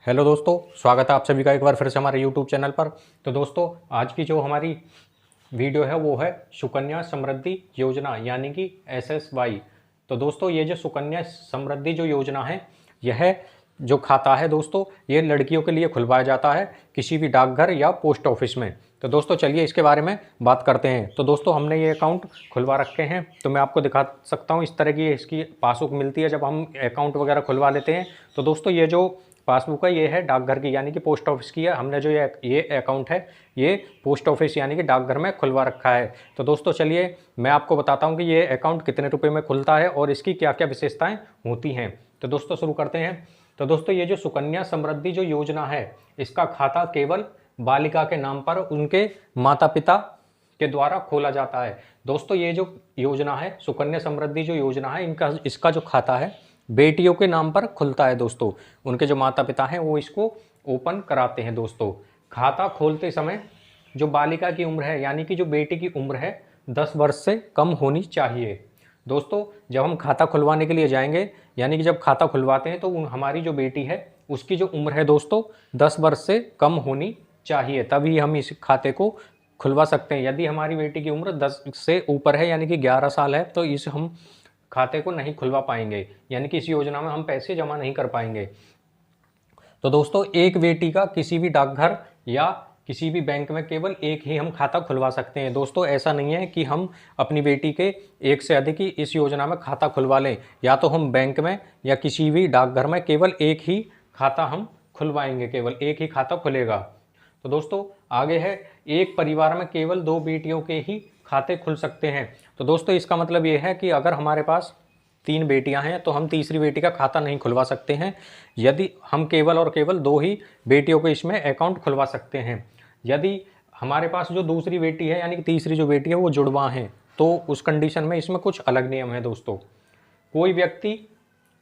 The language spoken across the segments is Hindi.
हेलो दोस्तों, स्वागत है आप सभी का एक बार फिर से हमारे यूट्यूब चैनल पर। तो दोस्तों, आज की जो हमारी वीडियो है वो है सुकन्या समृद्धि योजना यानी कि SSY। तो दोस्तों, ये जो सुकन्या समृद्धि जो योजना है, यह जो खाता है दोस्तों, ये लड़कियों के लिए खुलवाया जाता है किसी भी डाकघर या पोस्ट ऑफिस में। तो दोस्तों चलिए इसके बारे में बात करते हैं। तो दोस्तों, हमने ये अकाउंट खुलवा रखे हैं, तो मैं आपको दिखा सकता हूँ। इस तरह की इसकी पासबुक मिलती है जब हम अकाउंट वगैरह खुलवा लेते हैं। तो दोस्तों, ये जो पासबुक है ये है डाकघर की यानी कि पोस्ट ऑफिस की है। हमने जो ये अकाउंट है ये पोस्ट ऑफिस यानी कि डाकघर में खुलवा रखा है। तो दोस्तों चलिए मैं आपको बताता हूँ कि ये अकाउंट कितने रुपए में खुलता है और इसकी क्या क्या विशेषताएं होती हैं। तो दोस्तों शुरू करते हैं। तो दोस्तों, ये जो सुकन्या समृद्धि जो योजना है, इसका खाता केवल बालिका के नाम पर उनके माता पिता के द्वारा खोला जाता है। दोस्तों, ये जो योजना है सुकन्या समृद्धि जो योजना है, इसका जो खाता है बेटियों के नाम पर खुलता है। दोस्तों, उनके जो माता पिता हैं वो इसको ओपन कराते हैं। दोस्तों, खाता खोलते समय जो बालिका की उम्र है यानी कि जो बेटी की उम्र है 10 वर्ष से कम होनी चाहिए। दोस्तों, जब हम खाता खुलवाने के लिए जाएंगे यानी कि जब खाता खुलवाते हैं तो हमारी जो बेटी है उसकी जो उम्र है दोस्तों 10 वर्ष से कम होनी चाहिए, तभी हम इस खाते को खुलवा सकते हैं। यदि हमारी बेटी की उम्र 10 से ऊपर है यानी कि 11 साल है तो इस हम खाते को नहीं खुलवा पाएंगे, यानी कि इस योजना में हम पैसे जमा नहीं कर पाएंगे। तो दोस्तों, एक बेटी का किसी भी डाकघर या किसी भी बैंक में केवल एक ही हम खाता खुलवा सकते हैं। दोस्तों, ऐसा नहीं है कि हम अपनी बेटी के एक से अधिक ही इस योजना में खाता खुलवा लें, या तो हम बैंक में या किसी भी डाकघर में केवल एक ही खाता हम खुलवाएंगे, केवल एक ही खाता खुलेगा। तो दोस्तों आगे है, एक परिवार में केवल 2 बेटियों के ही खाते खुल सकते हैं। तो दोस्तों इसका मतलब ये है कि अगर हमारे पास 3 बेटियां हैं तो हम तीसरी बेटी का खाता नहीं खुलवा सकते हैं। यदि हम केवल और केवल 2 ही बेटियों को इसमें अकाउंट खुलवा सकते हैं। यदि हमारे पास जो दूसरी बेटी है यानी कि तीसरी जो बेटी है वो जुड़वा है तो उस कंडीशन में इसमें कुछ अलग नियम है। दोस्तों, कोई व्यक्ति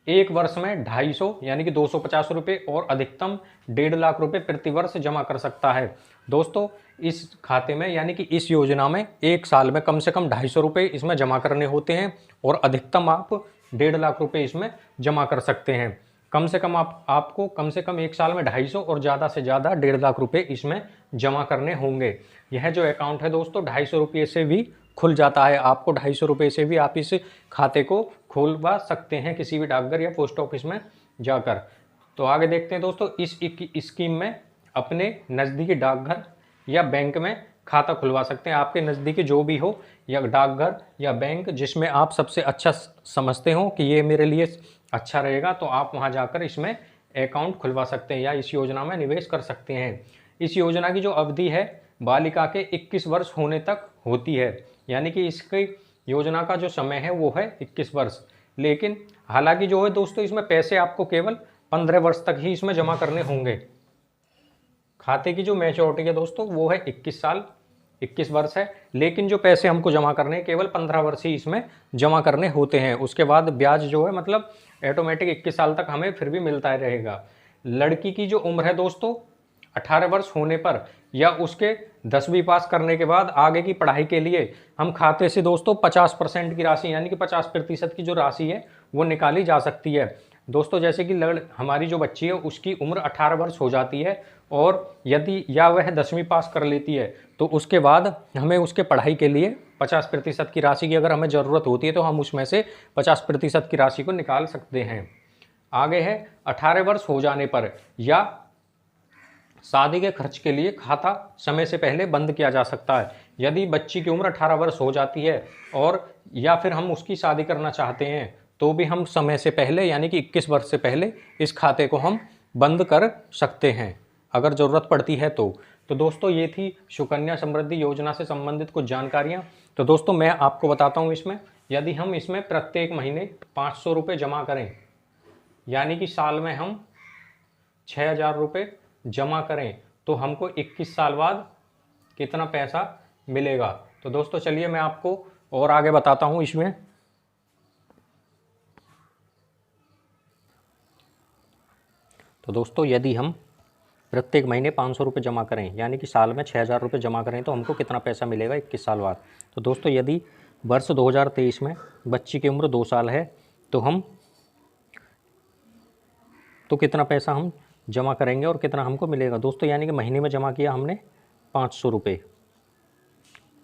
एक वर्ष में 250 यानी कि 250 रुपये और अधिकतम 1.5 लाख रुपए प्रति वर्ष जमा कर सकता है। दोस्तों, इस खाते में यानी कि इस योजना में एक साल में कम से कम 250 रुपये इसमें जमा करने होते हैं और अधिकतम आप 1.5 लाख रुपए इसमें जमा कर सकते हैं। कम से कम आपको कम से कम एक साल में 250 और ज़्यादा से ज़्यादा 1.5 लाख रुपए इसमें जमा करने होंगे। यह जो अकाउंट है दोस्तों 250 रुपये से भी खुल जाता है। आपको 250 रुपये से भी आप इस खाते को खोलवा सकते हैं किसी भी डाकघर या पोस्ट ऑफिस में जाकर। तो आगे देखते हैं दोस्तों, इस स्कीम में अपने नज़दीकी डाकघर या बैंक में खाता खुलवा सकते हैं। आपके नज़दीकी जो भी हो या डाकघर या बैंक जिसमें आप सबसे अच्छा समझते हो कि ये मेरे लिए अच्छा रहेगा, तो आप वहाँ जाकर इसमें अकाउंट खुलवा सकते हैं या इस योजना में निवेश कर सकते हैं। इस योजना की जो अवधि है बालिका के 21 वर्ष होने तक होती है, यानी कि इसकी योजना का जो समय है वो है 21 वर्ष। लेकिन हालांकि जो है दोस्तों इसमें पैसे आपको केवल 15 वर्ष तक ही इसमें जमा करने होंगे। खाते की जो मैच्योरिटी है दोस्तों वो है 21 वर्ष है, लेकिन जो पैसे हमको जमा करने हैं केवल 15 वर्ष ही इसमें जमा करने होते हैं। उसके बाद ब्याज जो है मतलब ऑटोमेटिक 21 साल तक हमें फिर भी मिलता ही रहेगा। लड़की की जो उम्र है दोस्तों 18 वर्ष होने पर या उसके 10वीं पास करने के बाद आगे की पढ़ाई के लिए हम खाते से दोस्तों 50% की राशि यानी कि 50% की जो राशि है वो निकाली जा सकती है। दोस्तों, जैसे कि हमारी जो बच्ची है उसकी उम्र 18 वर्ष हो जाती है और यदि या वह 10वीं पास कर लेती है तो उसके बाद हमें उसके पढ़ाई के लिए 50% की राशि की अगर हमें ज़रूरत होती है तो हम उसमें से 50% की राशि को निकाल सकते हैं। आगे है, 18 वर्ष हो जाने पर या शादी के खर्च के लिए खाता समय से पहले बंद किया जा सकता है। यदि बच्ची की उम्र 18 वर्ष हो जाती है और या फिर हम उसकी शादी करना चाहते हैं तो भी हम समय से पहले यानी कि 21 वर्ष से पहले इस खाते को हम बंद कर सकते हैं अगर ज़रूरत पड़ती है तो दोस्तों ये थी सुकन्या समृद्धि योजना से संबंधित कुछ जानकारियाँ। तो दोस्तों मैं आपको बताता हूँ, इसमें यदि हम इसमें प्रत्येक महीने 500 रुपये जमा करें यानी कि साल में हम 6000 रुपये जमा करें तो हमको 21 साल बाद कितना पैसा मिलेगा। तो दोस्तों चलिए मैं आपको और आगे बताता हूँ इसमें। तो दोस्तों यदि हम प्रत्येक महीने 500 रुपये जमा करें यानी कि साल में 6000 रुपये जमा करें तो हमको कितना पैसा मिलेगा 21 साल बाद। तो दोस्तों यदि वर्ष 2023 में बच्ची की उम्र 2 साल है तो कितना पैसा हम जमा करेंगे और कितना हमको मिलेगा दोस्तों, यानी कि महीने में जमा किया हमने 500 रुपये,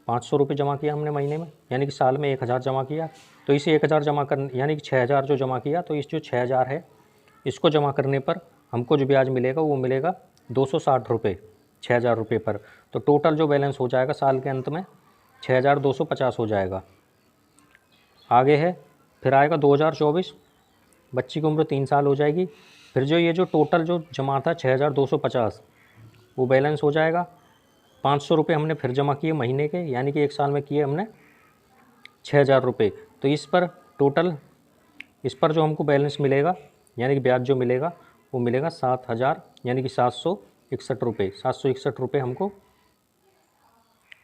500 रुपये जमा किया हमने महीने में, यानी कि साल में 1000 जमा किया। तो इसे 1000 जमा कर यानी कि 6000 जो जमा किया, तो इस जो 6000 है इसको जमा करने पर हमको जो ब्याज मिलेगा वो मिलेगा 260 रुपये 6000 रुपये पर। तो टोटल जो बैलेंस हो जाएगा साल के अंत में 6250 हो जाएगा। आगे है फिर आएगा 2024, बच्ची की उम्र 3 साल हो जाएगी। फिर जो ये जो टोटल जो जमा था 6250 वो बैलेंस हो जाएगा। 500 रुपये हमने फिर जमा किए महीने के, यानी कि एक साल में किए हमने 6000 रुपये। तो इस पर टोटल इस पर जो हमको बैलेंस मिलेगा यानी कि ब्याज जो मिलेगा वो मिलेगा 7000 यानी कि 761 रुपये, 761 रुपये हमको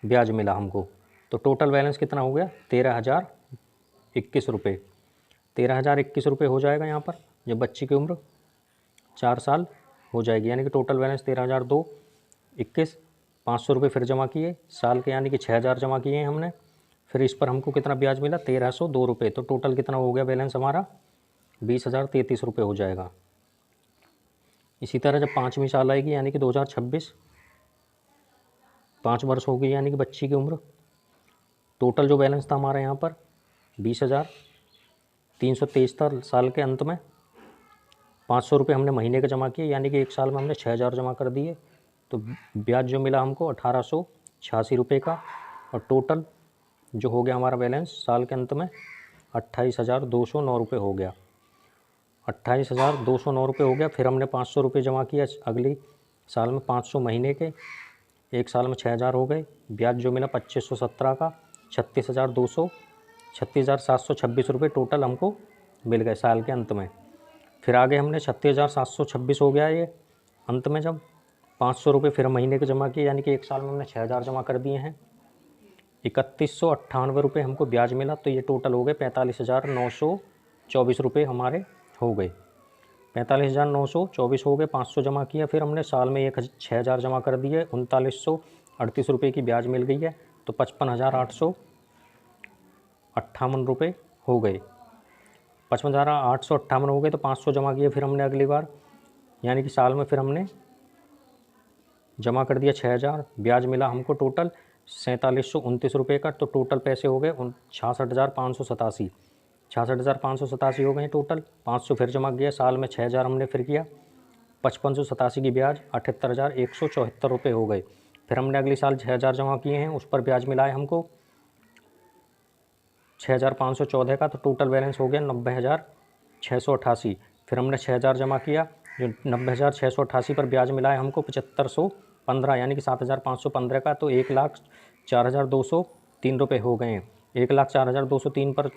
ब्याज मिला हमको। तो टोटल बैलेंस कितना हो गया 13021 रुपये, 13021 रुपये हो जाएगा यहाँ पर जब बच्ची की उम्र 4 साल हो जाएगी, यानी कि टोटल बैलेंस 13021। 500 रुपये फिर जमा किए साल के, यानी कि 6000 जमा किए हैं हमने। फिर इस पर हमको कितना ब्याज मिला 1302 रुपये। तो टोटल कितना हो गया बैलेंस हमारा 20033 रुपये हो जाएगा। इसी तरह जब 5वीं साल आएगी यानी कि 2026, 5 वर्ष हो गई यानी कि बच्ची की उम्र, टोटल जो बैलेंस था हमारा यहाँ पर 20323 था साल के अंत में। 500 रुपये हमने महीने के जमा किए, यानी कि एक साल में हमने 6000 जमा कर दिए। तो ब्याज जो मिला हमको 1886 रुपये का, और टोटल जो हो गया हमारा बैलेंस साल के अंत में 28209 रुपये हो गया, 28209 रुपये हो गया। फिर हमने 500 रुपये जमा किया अगली साल में, 500 महीने के, एक साल में 6000 हो गए। ब्याज जो मिला 2517 का 36,726 रुपये टोटल हमको मिल गए साल के अंत में। फिर आगे हमने 36,726 हो गया ये अंत में, जब 500 रुपये फिर महीने के जमा किए, यानी कि एक साल में हमने 6000 जमा कर दिए हैं। 3198 रुपये हमको ब्याज मिला। तो ये टोटल हो गए 45,924 रुपये हमारे हो गए, 45,924 हो गए। 500 जमा किया, फिर हमने साल में 6000 जमा कर दिए, 3938 रुपये की ब्याज मिल गई है। तो 55,858 रुपये हो गए, 55,858 हो गए। तो 500 जमा किए फिर हमने अगली बार, यानी कि साल में फिर हमने जमा कर दिया 6000, ब्याज मिला हमको टोटल 4729 रुपये का। तो टोटल पैसे हो गए 66,587, 66,587 हो गए टोटल। 500 फिर जमा किया, साल में 6000 हमने फिर किया, 5587 की ब्याज 78,174 रुपये हो गए। फिर हमने अगले साल 6000 जमा किए हैं, उस पर ब्याज मिला है हमको 6514 का। तो टोटल बैलेंस हो गया 90,688। फिर हमने 6000 जमा किया, जो 90,688 पर ब्याज मिला है हमको 7515, यानी कि 7515 का। तो 1,04,203 रुपये हो गए हैं। 1,04,203 पर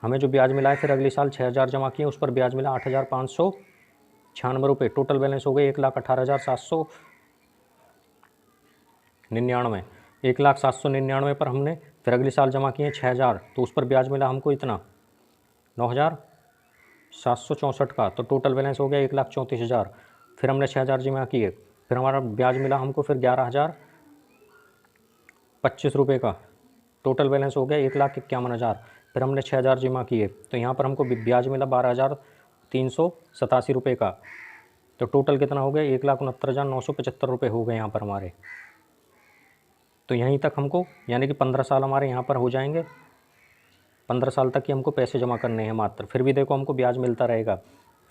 हमें जो ब्याज मिला है, फिर अगले साल 6000 जमा किए, उस पर ब्याज मिला 8,596 रुपये। टोटल बैलेंस हो गए 1,18,799, 1,799 पर हमने फिर अगले साल जमा किए 6000, तो उस पर ब्याज मिला हमको इतना 9,764 का। तो टोटल बैलेंस हो गया 1,34,000। फिर हमने 6000 जमा किए, फिर हमारा ब्याज मिला हमको फिर 11,025 रुपये का। टोटल बैलेंस हो गया 1,51,000। फिर हमने 6000 जमा किए, तो यहाँ पर हमको ब्याज मिला 12,387 रुपये का। तो टोटल कितना हो गया 1,69,975 रुपये हो गए यहाँ पर हमारे। तो यहीं तक हमको, यानी कि 15 साल हमारे यहाँ पर हो जाएंगे। 15 साल तक ही हमको पैसे जमा करने हैं मात्र। फिर भी देखो हमको ब्याज मिलता रहेगा।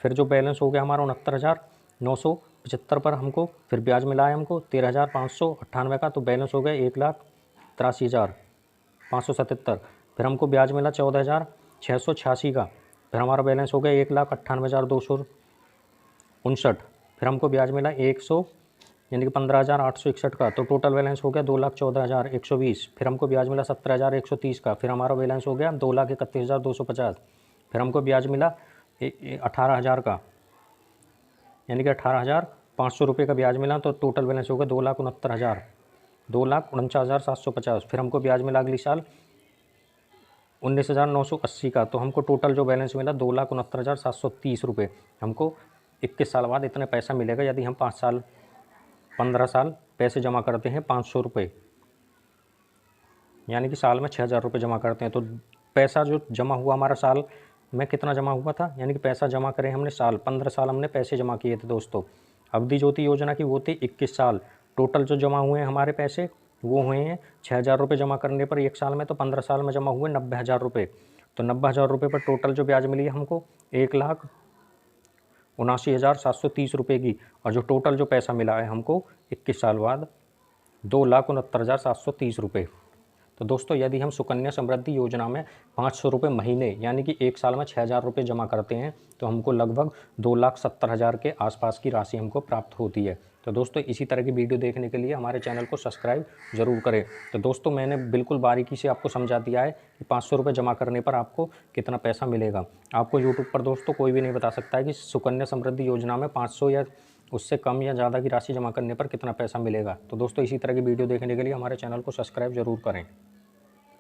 फिर जो बैलेंस हो गया हमारा 69,975 पर हमको फिर ब्याज मिला है हमको 13,598 का। तो बैलेंस हो गया 1,83,577। फिर हमको ब्याज मिला 14,686 का। फिर हमारा बैलेंस हो गया 1,98,259। फिर हमको ब्याज मिला 100 यानी कि 15,861 का। तो टोटल बैलेंस हो गया 2,14,120। फिर हमको ब्याज मिला 17,130 का। फिर हमारा बैलेंस हो गया 2,31,250। फिर हमको ब्याज मिला 18,000 का, यानी कि 18,500 रुपये का ब्याज मिला। तो टोटल बैलेंस हो गया 2,69,000, 2,49,750। फिर हमको ब्याज मिला अगले साल 19,980 का। तो हमको टोटल जो बैलेंस मिला 2,69,730 रुपये। हमको 21 साल बाद इतना पैसा मिलेगा यदि हम 15 साल पैसे जमा करते हैं 500 रुपये, यानी कि साल में 6000 रुपये जमा करते हैं। तो पैसा जो जमा हुआ हमारा साल में कितना जमा हुआ था, यानी कि पैसा जमा करें हमने साल 15 साल हमने पैसे जमा किए थे दोस्तों, अवधि ज्योति योजना की वो थी 21 साल। टोटल जो जमा हुए हैं हमारे पैसे वो हुए हैं 6,000 रुपये जमा करने पर 1 साल में, तो 15 साल में जमा हुए 90,000 रुपये। तो 90,000 रुपये पर टोटल जो ब्याज मिली है हमको 1,79,730 रुपये की। और जो टोटल जो पैसा मिला है हमको 21 साल बाद 2,69,730 रुपये। तो दोस्तों यदि हम सुकन्या समृद्धि योजना में 500 रुपये महीने यानी कि 1 साल में 6,000 रुपये जमा करते हैं तो हमको लगभग 2,70,000 के आसपास की राशि हमको प्राप्त होती है। तो दोस्तों इसी तरह की वीडियो देखने के लिए हमारे चैनल को सब्सक्राइब ज़रूर करें। तो दोस्तों मैंने बिल्कुल बारीकी से आपको समझा दिया है कि 500 रुपये जमा करने पर आपको कितना पैसा मिलेगा। आपको यूट्यूब पर दोस्तों कोई भी नहीं बता सकता है कि सुकन्या समृद्धि योजना में 500 या उससे कम या ज़्यादा की राशि जमा करने पर कितना पैसा मिलेगा। तो दोस्तों इसी तरह की वीडियो देखने के लिए हमारे चैनल को सब्सक्राइब ज़रूर करें।